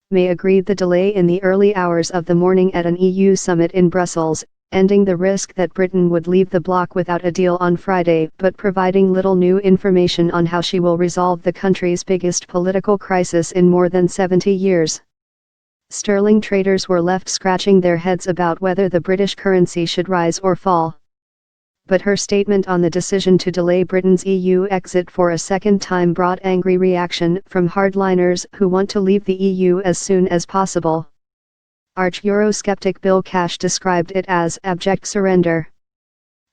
May agreed the delay in the early hours of the morning at an EU summit in Brussels, ending the risk that Britain would leave the bloc without a deal on Friday but providing little new information on how she will resolve the country's biggest political crisis in more than 70 years. Sterling traders were left scratching their heads about whether the British currency should rise or fall. But her statement on the decision to delay Britain's EU exit for a second time brought angry reaction from hardliners who want to leave the EU as soon as possible. Arch-Eurosceptic Bill Cash described it as abject surrender.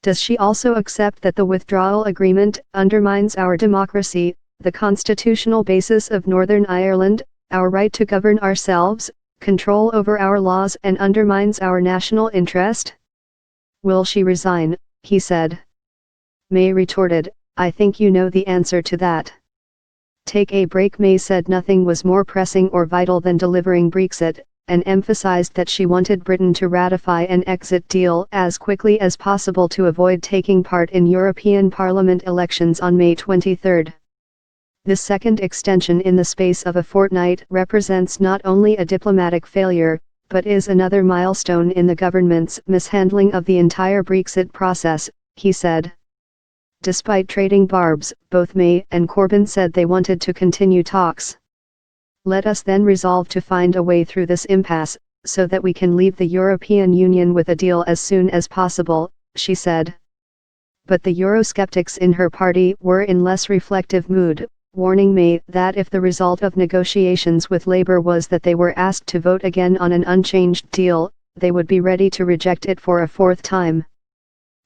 Does she also accept that the withdrawal agreement undermines our democracy, the constitutional basis of Northern Ireland, our right to govern ourselves, control over our laws, and undermines our national interest? Will she resign? He said. May retorted, I think you know the answer to that. Take a break. May said nothing was more pressing or vital than delivering Brexit, and emphasized that she wanted Britain to ratify an exit deal as quickly as possible to avoid taking part in European Parliament elections on May 23. This second extension in the space of a fortnight represents not only a diplomatic failure, but is another milestone in the government's mishandling of the entire Brexit process, he said. Despite trading barbs, both May and Corbyn said they wanted to continue talks. Let us then resolve to find a way through this impasse, so that we can leave the European Union with a deal as soon as possible, she said. But the Eurosceptics in her party were in less reflective mood, warning May that if the result of negotiations with Labour was that they were asked to vote again on an unchanged deal, they would be ready to reject it for a fourth time.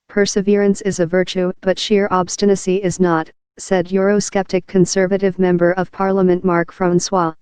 Perseverance is a virtue, but sheer obstinacy is not, said Eurosceptic Conservative Member of Parliament Marc Francois.